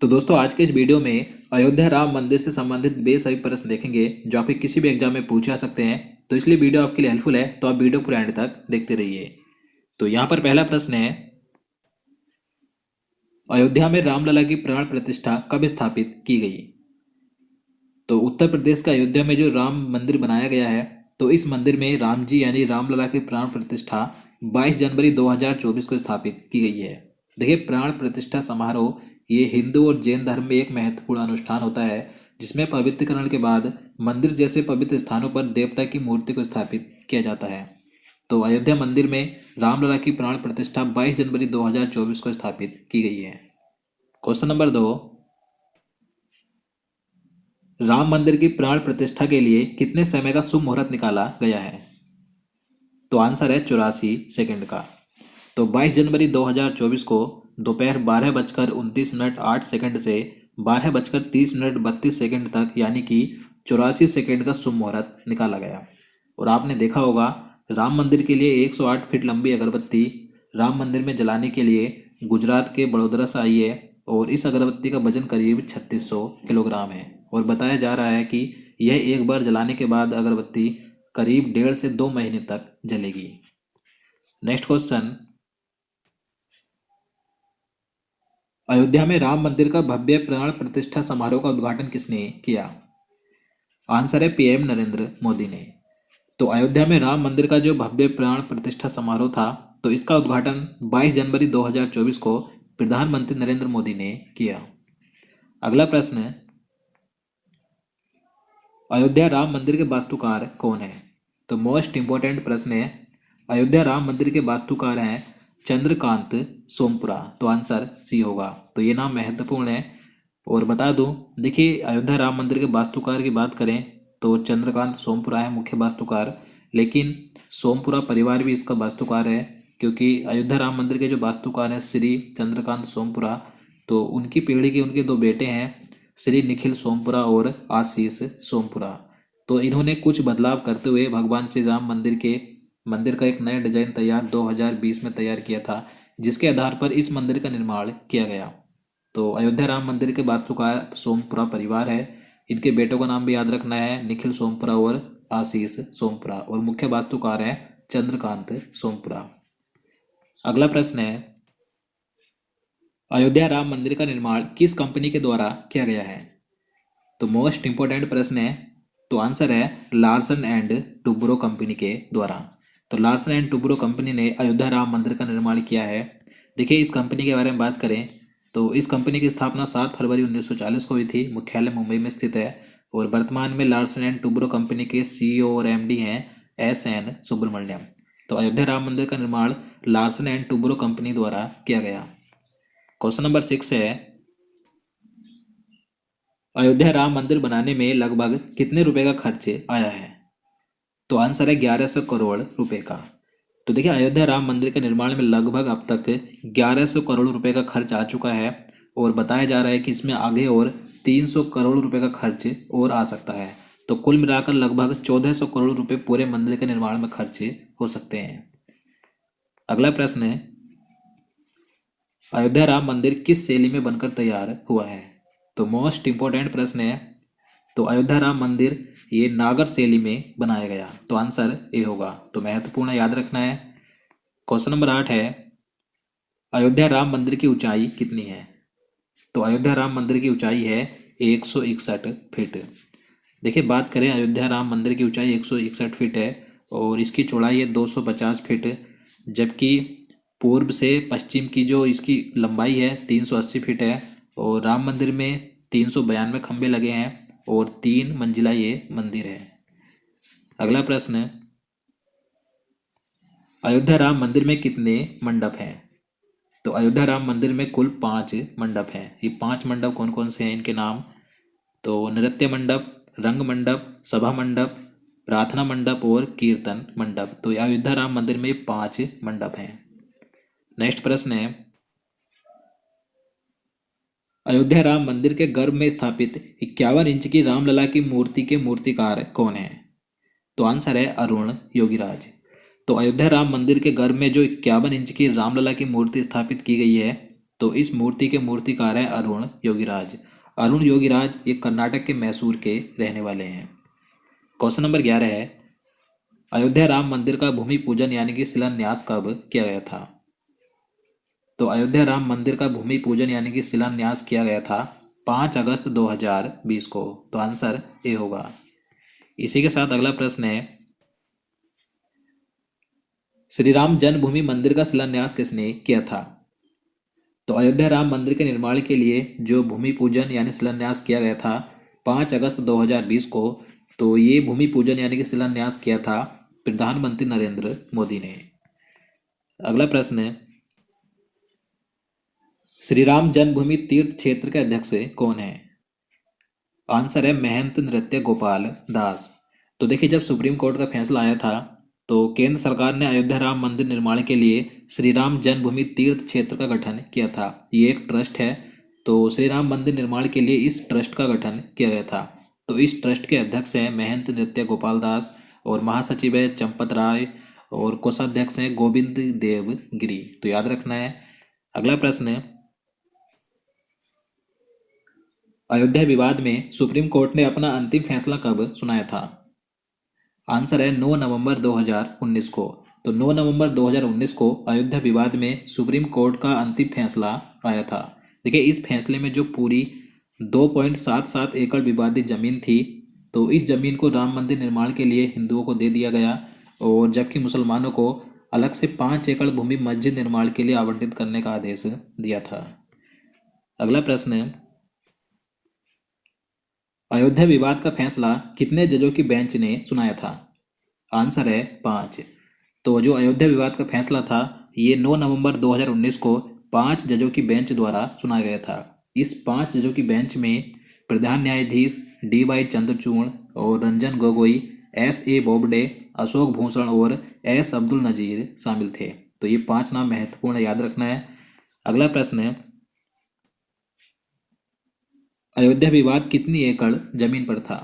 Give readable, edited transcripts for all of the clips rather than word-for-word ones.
तो दोस्तों आज के इस वीडियो में अयोध्या राम मंदिर से संबंधित बेसभी प्रश्न देखेंगे जो आपके किसी भी एग्जाम में पूछे जा सकते हैं। तो इसलिए वीडियो आपके लिए हेल्पफुल है, तो आप वीडियो पूरे एंड तक देखते रहिए। तो यहाँ पर पहला प्रश्न है, अयोध्या में रामलला की प्राण प्रतिष्ठा कब स्थापित की गई? तो उत्तर प्रदेश के अयोध्या में जो राम मंदिर बनाया गया है, तो इस मंदिर में राम जी यानी रामलला की प्राण प्रतिष्ठा 22 जनवरी 2024 को स्थापित की गई है। देखिए, प्राण प्रतिष्ठा समारोह ये हिंदू और जैन धर्म में एक महत्वपूर्ण अनुष्ठान होता है जिसमें पवित्रीकरण के बाद मंदिर जैसे पवित्र स्थानों पर देवता की मूर्ति को स्थापित किया जाता है। तो अयोध्या मंदिर में रामलला की प्राण प्रतिष्ठा 22 जनवरी 2024 को स्थापित की गई है। क्वेश्चन नंबर 2, राम मंदिर की प्राण प्रतिष्ठा के लिए कितने समय का शुभ मुहूर्त निकाला गया है? तो आंसर है 84 सेकंड का। तो 22 जनवरी 2024 को दोपहर 12:29:08 से 12:30:32 तक यानी कि 84 सेकंड का शुभ मुहूर्त निकाला गया। और आपने देखा होगा, राम मंदिर के लिए 108 फीट लंबी अगरबत्ती राम मंदिर में जलाने के लिए गुजरात के बड़ोदरा से आई है और इस अगरबत्ती का वजन करीब 3600 किलोग्राम है। और बताया जा रहा है कि यह एक बार जलाने के बाद अगरबत्ती करीब 1.5 से 2 महीने तक जलेगी। नेक्स्ट क्वेश्चन, अयोध्या में राम मंदिर का भव्य प्राण प्रतिष्ठा समारोह का उद्घाटन किसने किया? आंसर है पीएम नरेंद्र मोदी ने। तो अयोध्या में राम मंदिर का जो भव्य प्राण प्रतिष्ठा समारोह था, तो इसका उद्घाटन 22 जनवरी 2024 को प्रधानमंत्री नरेंद्र मोदी ने किया। अगला प्रश्न है, अयोध्या राम मंदिर के वास्तुकार कौन है? तो मोस्ट इंपॉर्टेंट प्रश्न है, अयोध्या राम मंदिर के वास्तुकार हैं चंद्रकांत सोमपुरा। तो आंसर सी होगा। तो ये नाम महत्वपूर्ण है। और बता दूं, देखिए, अयोध्या राम मंदिर के वास्तुकार की बात करें तो चंद्रकांत सोमपुरा है मुख्य वास्तुकार, लेकिन सोमपुरा परिवार भी इसका वास्तुकार है, क्योंकि अयोध्या राम मंदिर के जो वास्तुकार हैं श्री चंद्रकांत सोमपुरा, तो उनकी पीढ़ी के उनके दो बेटे हैं, श्री निखिल सोमपुरा और आशीष सोमपुरा। तो इन्होंने कुछ बदलाव करते हुए भगवान श्री राम मंदिर का एक नया डिजाइन तैयार 2020 में तैयार किया था, जिसके आधार पर इस मंदिर का निर्माण किया गया। तो अयोध्या राम मंदिर के वास्तुकार सोमपुरा परिवार है। इनके बेटों का नाम भी याद रखना है, निखिल सोमपुरा और आशीष सोमपुरा, और मुख्य वास्तुकार है चंद्रकांत सोमपुरा। अगला प्रश्न है, अयोध्या राम मंदिर का निर्माण किस कंपनी के द्वारा किया गया है? तो मोस्ट इंपोर्टेंट प्रश्न है। तो आंसर है लार्सन एंड टुब्रो कंपनी के द्वारा। तो लार्सन एंड टुब्रो कंपनी ने अयोध्या राम मंदिर का निर्माण किया है। देखिए, इस कंपनी के बारे में बात करें तो इस कंपनी की स्थापना 7 फरवरी 1940 को हुई थी। मुख्यालय मुंबई में स्थित है और वर्तमान में लार्सन एंड टुब्रो कंपनी के सीईओ और एमडी हैं एस.एन. सुब्रमण्यम। तो अयोध्या राम मंदिर का निर्माण लार्सन एंड टुब्रो कंपनी द्वारा किया गया। क्वेश्चन नंबर 6 है, अयोध्या राम मंदिर बनाने में लगभग कितने रुपए का खर्च आया है? तो आंसर है 1100 करोड़ रुपए का। तो देखिए, अयोध्या राम मंदिर के निर्माण में लगभग अब तक 1100 करोड़ रुपए का खर्च आ चुका है और बताया जा रहा है कि इसमें आगे और 300 करोड़ रुपए का खर्च और आ सकता है। तो कुल मिलाकर लगभग 1400 करोड़ रुपए पूरे मंदिर के निर्माण में खर्च हो सकते हैं। अगला प्रश्न है, अयोध्या राम मंदिर किस शैली में बनकर तैयार हुआ है? तो मोस्ट इंपोर्टेंट प्रश्न है। तो अयोध्या राम मंदिर ये नागर शैली में बनाया गया। तो आंसर ए होगा। तो महत्वपूर्ण याद रखना है। क्वेश्चन नंबर 8 है, अयोध्या राम मंदिर की ऊंचाई कितनी है? तो अयोध्या राम मंदिर की ऊंचाई है 161 फीट। देखिए, बात करें अयोध्या राम मंदिर की ऊंचाई 161 फीट है और इसकी चौड़ाई है 250 फीट, जबकि पूर्व से पश्चिम की जो इसकी लंबाई है 380 फीट है। और राम मंदिर में 392 खंभे लगे हैं और 3 मंजिला ये मंदिर है। अगला प्रश्न है, अयोध्या राम मंदिर में कितने मंडप हैं? तो अयोध्या राम मंदिर में कुल 5 मंडप हैं। ये 5 मंडप कौन कौन से हैं, इनके नाम? तो नृत्य मंडप, रंग मंडप, सभा मंडप, प्रार्थना मंडप और कीर्तन मंडप। तो अयोध्या राम मंदिर में 5 मंडप हैं। नेक्स्ट प्रश्न है, अयोध्या राम मंदिर के गर्भ में स्थापित 51 इंच की रामलला की मूर्ति के मूर्तिकार कौन है? तो आंसर है अरुण योगीराज। तो अयोध्या राम मंदिर के गर्भ में जो 51 इंच की रामलला की मूर्ति स्थापित की गई है, तो इस मूर्ति के मूर्तिकार हैं अरुण योगीराज। अरुण योगीराज ये कर्नाटक के मैसूर के रहने वाले हैं। क्वेश्चन नंबर 11 है, अयोध्या राम मंदिर का भूमि पूजन यानी कि शिलान्यास कब किया गया था? तो अयोध्या राम मंदिर का भूमि पूजन यानी कि शिलान्यास किया गया था 5 अगस्त 2020 को। तो आंसर ए होगा। इसी के साथ अगला प्रश्न है, श्री राम जन्मभूमि मंदिर का शिलान्यास किसने किया था? तो अयोध्या राम मंदिर के निर्माण के लिए जो भूमि पूजन यानी शिलान्यास किया गया था 5 अगस्त 2020 को, तो ये भूमि पूजन यानी कि शिलान्यास किया था प्रधानमंत्री नरेंद्र मोदी ने। अगला प्रश्न है, श्री राम जन्मभूमि तीर्थ क्षेत्र के अध्यक्ष कौन है? आंसर है महंत नृत्य गोपाल दास। तो देखिए, जब सुप्रीम कोर्ट का फैसला आया था तो केंद्र सरकार ने अयोध्या राम मंदिर निर्माण के लिए श्री राम जन्मभूमि तीर्थ क्षेत्र का गठन किया था। ये एक ट्रस्ट है, तो श्री राम मंदिर निर्माण के लिए इस ट्रस्ट का गठन किया गया था। तो इस ट्रस्ट के अध्यक्ष हैं महंत नृत्य गोपाल दास और महासचिव है चंपत राय और कोषाध्यक्ष हैं गोविंद देव गिरी। तो याद रखना है। अगला प्रश्न है, अयोध्या विवाद में सुप्रीम कोर्ट ने अपना अंतिम फैसला कब सुनाया था? आंसर है 9 नवंबर 2019 को। तो 9 नवंबर 2019 को अयोध्या विवाद में सुप्रीम कोर्ट का अंतिम फैसला आया था। देखिए, इस फैसले में जो पूरी 2.77 एकड़ विवादित जमीन थी, तो इस जमीन को राम मंदिर निर्माण के लिए हिंदुओं को दे दिया गया और जबकि मुसलमानों को अलग से 5 एकड़ भूमि मस्जिद निर्माण के लिए आवंटित करने का आदेश दिया था। अगला प्रश्न है, अयोध्या विवाद का फैसला कितने जजों की बेंच ने सुनाया था? आंसर है 5। तो जो अयोध्या विवाद का फैसला था ये 9 नवंबर 2019 को 5 जजों की बेंच द्वारा सुनाया गया था। इस 5 जजों की बेंच में प्रधान न्यायाधीश DY चंद्रचूड़ और रंजन गोगोई, SA बोबडे, अशोक भूषण और S अब्दुल नजीर शामिल थे। तो ये 5 नाम महत्वपूर्ण याद रखना है। अगला प्रश्न है, अयोध्या विवाद कितनी एकड़ जमीन पर था?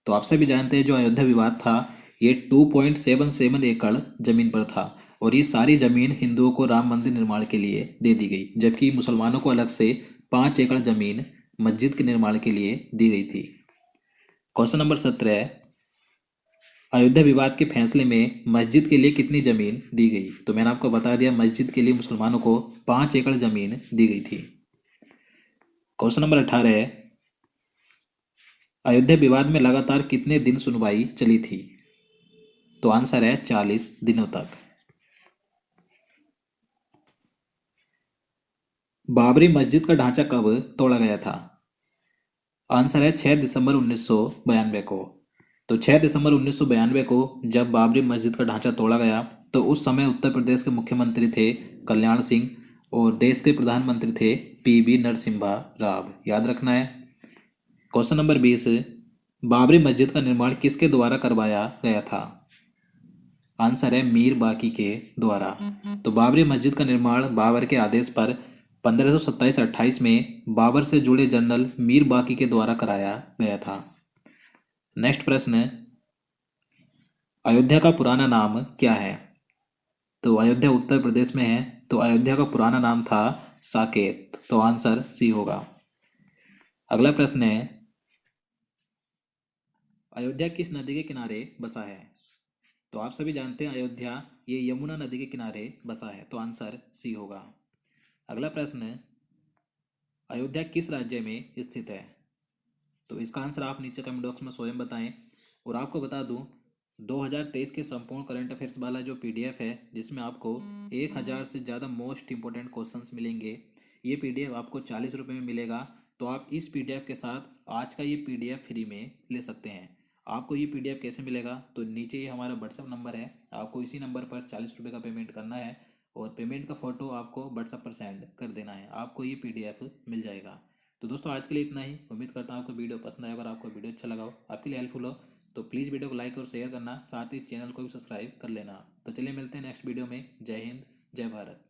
तो आप सभी जानते हैं जो अयोध्या विवाद था ये 2.77 एकड़ जमीन पर था और ये सारी जमीन हिंदुओं को राम मंदिर निर्माण के लिए दे दी गई, जबकि मुसलमानों को अलग से 5 एकड़ जमीन मस्जिद के निर्माण के लिए दी गई थी। क्वेश्चन नंबर 17 है, अयोध्या विवाद के फैसले में मस्जिद के लिए कितनी जमीन दी गई? तो मैंने आपको बता दिया, मस्जिद के लिए मुसलमानों को 5 एकड़ जमीन दी गई थी। क्वेश्चन नंबर 18 है, अयोध्या विवाद में लगातार कितने दिन सुनवाई चली थी? तो आंसर है 40 दिनों तक। बाबरी मस्जिद का ढांचा कब तोड़ा गया था? आंसर है 6 दिसंबर 1992 को। तो 6 दिसंबर 1992 को जब बाबरी मस्जिद का ढांचा तोड़ा गया तो उस समय उत्तर प्रदेश के मुख्यमंत्री थे कल्याण सिंह और देश के प्रधानमंत्री थे PV नरसिम्हा राव। याद रखना है। क्वेश्चन नंबर 20, बाबरी मस्जिद का निर्माण किसके द्वारा करवाया गया था? आंसर है मीर बाकी के द्वारा। तो बाबरी मस्जिद का निर्माण बाबर के आदेश पर 1527-28 में बाबर से जुड़े जनरल मीर बाकी के द्वारा कराया गया था। नेक्स्ट प्रश्न है, अयोध्या का पुराना नाम क्या है? तो अयोध्या उत्तर प्रदेश में है, तो अयोध्या का पुराना नाम था साकेत। तो आंसर सी होगा। अगला प्रश्न है, अयोध्या किस नदी के किनारे बसा है? तो आप सभी जानते हैं अयोध्या ये यमुना नदी के किनारे बसा है। तो आंसर सी होगा। अगला प्रश्न है, अयोध्या किस राज्य में स्थित है? तो इसका आंसर आप नीचे कमेंट बॉक्स में स्वयं बताएं। और आपको बता दूं 2023 के संपूर्ण करंट अफेयर्स वाला जो PDF है जिसमें आपको 1000 से ज़्यादा मोस्ट इंपॉर्टेंट क्वेश्चंस मिलेंगे, ये PDF आपको 40 रुपये में मिलेगा। तो आप इस PDF के साथ आज का ये PDF फ्री में ले सकते हैं। आपको ये PDF कैसे मिलेगा? तो नीचे ये हमारा WhatsApp नंबर है, आपको इसी नंबर पर 40 रुपये का पेमेंट करना है और पेमेंट का फ़ोटो आपको WhatsApp पर सेंड कर देना है, आपको ये PDF मिल जाएगा। तो दोस्तों आज के लिए इतना ही। उम्मीद करता हूँ आपको वीडियो पसंद आया। अगर आपको वीडियो अच्छा लगा हो, आपके लिए हेल्पफुल हो, तो प्लीज़ वीडियो को लाइक और शेयर करना, साथ ही चैनल को भी सब्सक्राइब कर लेना। तो चलिए मिलते हैं नेक्स्ट वीडियो में। जय हिंद, जय भारत।